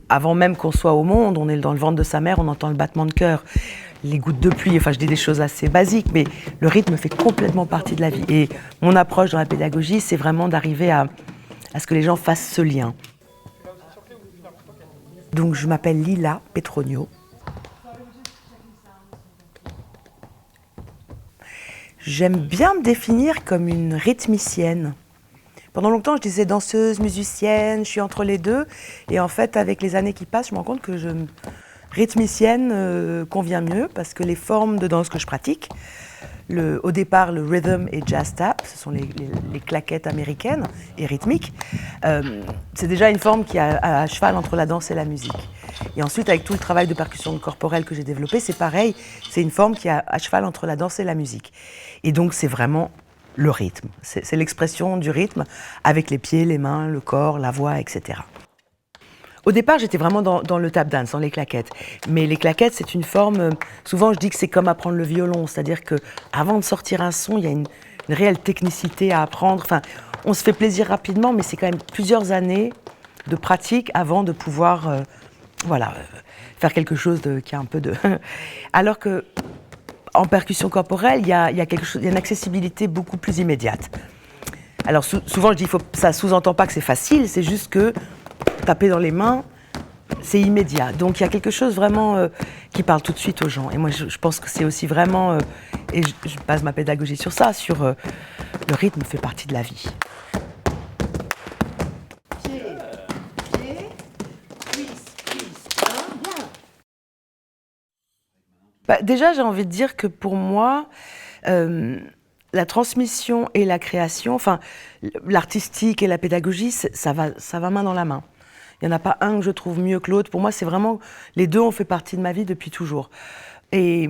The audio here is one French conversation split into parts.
avant même qu'on soit au monde, on est dans le ventre de sa mère, on entend le battement de cœur, les gouttes de pluie, enfin je dis des choses assez basiques, mais le rythme fait complètement partie de la vie. Et mon approche dans la pédagogie, c'est vraiment d'arriver à ce que les gens fassent ce lien. Donc je m'appelle Lila Petronio. J'aime bien me définir comme une rythmicienne. Pendant longtemps, je disais danseuse, musicienne, je suis entre les deux. Et en fait, avec les années qui passent, je me rends compte que rythmicienne convient mieux parce que les formes de danse que je pratique, au départ, le rhythm et jazz tap, ce sont les claquettes américaines et rythmiques. C'est déjà une forme qui est à cheval entre la danse et la musique. Et ensuite, avec tout le travail de percussion corporelle que j'ai développé, c'est pareil, c'est une forme qui est à cheval entre la danse et la musique. Et donc, c'est vraiment le rythme. C'est l'expression du rythme avec les pieds, les mains, le corps, la voix, etc. Au départ, j'étais vraiment dans le tap dance, dans les claquettes. Mais les claquettes, c'est une forme... souvent, je dis que c'est comme apprendre le violon. C'est-à-dire qu'avant de sortir un son, il y a une réelle technicité à apprendre. Enfin, on se fait plaisir rapidement, mais c'est quand même plusieurs années de pratique avant de pouvoir faire quelque chose qui a un peu de... Alors que en percussion corporelle, il y a une accessibilité beaucoup plus immédiate. Alors souvent, je dis ça sous-entend pas que c'est facile, c'est juste que taper dans les mains, c'est immédiat. Donc il y a quelque chose vraiment qui parle tout de suite aux gens. Et moi, je pense que c'est aussi vraiment, et je base ma pédagogie sur ça, sur le rythme fait partie de la vie. Pied, cuisse, bien. Déjà, j'ai envie de dire que pour moi, la transmission et la création, enfin, l'artistique et la pédagogie, ça va main dans la main. Il n'y en a pas un que je trouve mieux que l'autre. Pour moi, c'est vraiment... Les deux ont fait partie de ma vie depuis toujours. Et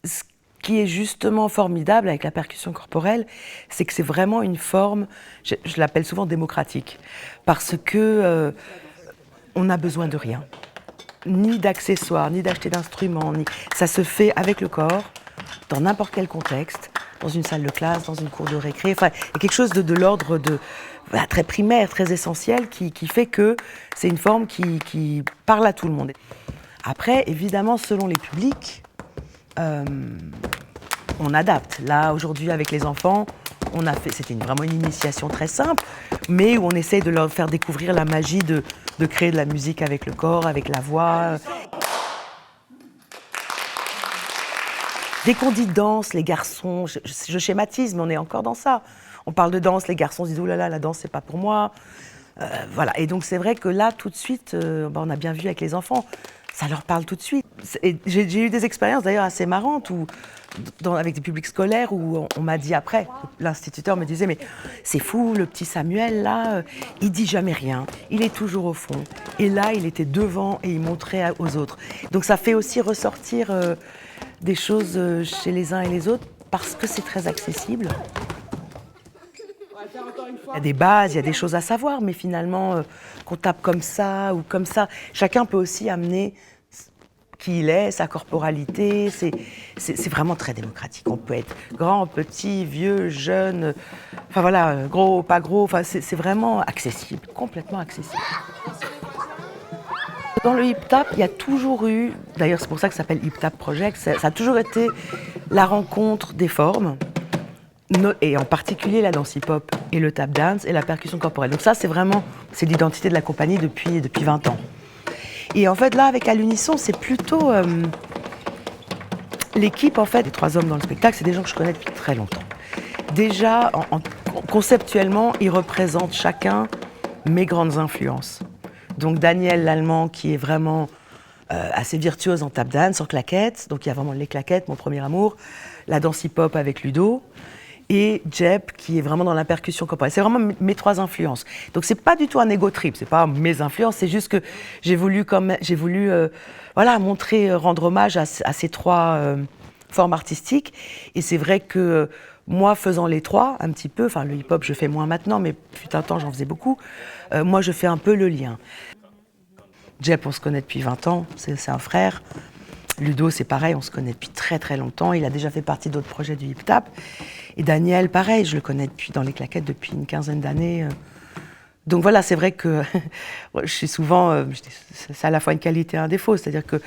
ce qui est justement formidable avec la percussion corporelle, c'est que c'est vraiment une forme, je l'appelle souvent démocratique, parce que on n'a besoin de rien. Ni d'accessoires, ni d'acheter d'instruments. Ça se fait avec le corps, dans n'importe quel contexte, dans une salle de classe, dans une cour de récré. Enfin, il y a quelque chose de l'ordre de... très primaire, très essentiel, qui fait que c'est une forme qui parle à tout le monde. Après, évidemment, selon les publics, on adapte. Là, aujourd'hui, avec les enfants, c'était vraiment une initiation très simple, mais où on essaye de leur faire découvrir la magie de créer de la musique avec le corps, avec la voix. Dès qu'on dit danse, les garçons, je schématise, mais on est encore dans ça. On parle de danse, les garçons se disent « Oh là là, la danse, c'est pas pour moi ». Voilà. Et donc, c'est vrai que là, tout de suite, on a bien vu avec les enfants, ça leur parle tout de suite. Et j'ai eu des expériences d'ailleurs assez marrantes avec des publics scolaires où on m'a dit après, l'instituteur me disait « Mais c'est fou, le petit Samuel, là, il dit jamais rien, il est toujours au fond. » Et là, il était devant et il montrait aux autres. Donc, ça fait aussi ressortir des choses chez les uns et les autres parce que c'est très accessible. Il y a des bases, il y a des choses à savoir, mais finalement, qu'on tape comme ça ou comme ça, chacun peut aussi amener qui il est, sa corporalité. C'est vraiment très démocratique. On peut être grand, petit, vieux, jeune, enfin voilà, gros, pas gros. Enfin, c'est vraiment accessible, complètement accessible. Dans le hip-tap, il y a toujours eu, d'ailleurs c'est pour ça que ça s'appelle hip-tap project, ça a toujours été la rencontre des formes, et en particulier la danse hip-hop et le tap dance et la percussion corporelle. Donc ça, c'est l'identité de la compagnie depuis 20 ans. Et en fait, là, avec À l'Unisson, c'est plutôt l'équipe, en fait, les 3 hommes dans le spectacle, c'est des gens que je connais depuis très longtemps. Déjà, conceptuellement, ils représentent chacun mes grandes influences. Donc Daniel l'Allemand, qui est vraiment assez virtuose en tap dance, en claquettes. Donc il y a vraiment les claquettes, mon premier amour. La danse hip-hop avec Ludo. Et Jeb, qui est vraiment dans la percussion corporelle. C'est vraiment mes 3 influences. Donc c'est pas du tout un ego trip, c'est pas mes influences, c'est juste que j'ai voulu montrer, rendre hommage à ces 3 formes artistiques. Et c'est vrai que moi, faisant les 3, un petit peu, enfin le hip-hop je fais moins maintenant, mais fut un temps j'en faisais beaucoup, moi je fais un peu le lien. Jeb, on se connaît depuis 20 ans, c'est un frère. Ludo, c'est pareil, on se connaît depuis très très longtemps. Il a déjà fait partie d'autres projets du hip-tap. Et Daniel, pareil, je le connais dans les claquettes depuis une quinzaine d'années. Donc voilà, c'est vrai que je suis souvent, c'est à la fois une qualité et un défaut, c'est-à-dire que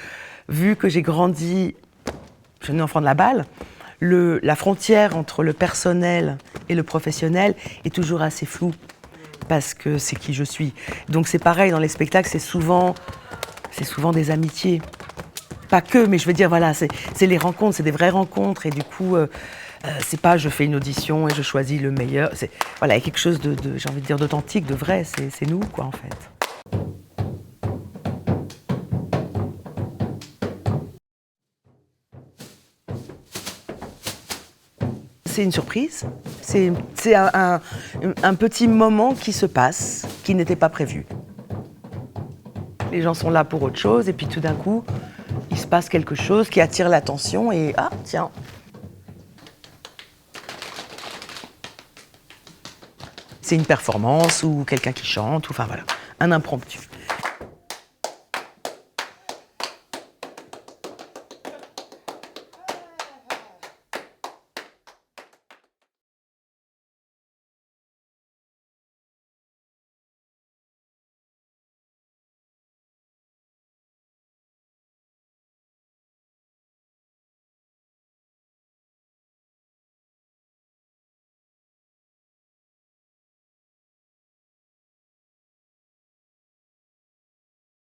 vu que j'ai grandi, je suis une enfant de la balle, la frontière entre le personnel et le professionnel est toujours assez floue, parce que c'est qui je suis. Donc c'est pareil, dans les spectacles, c'est souvent des amitiés. Pas que, mais je veux dire, voilà, c'est les rencontres, c'est des vraies rencontres, et du coup, c'est pas je fais une audition et je choisis le meilleur. Voilà, il y a quelque chose j'ai envie de dire, d'authentique, de vrai, c'est nous, quoi, en fait. C'est une surprise, c'est un petit moment qui se passe, qui n'était pas prévu. Les gens sont là pour autre chose, et puis tout d'un coup, il se passe quelque chose qui attire l'attention, et ah, tiens. C'est une performance, ou quelqu'un qui chante, ou enfin voilà, un impromptu.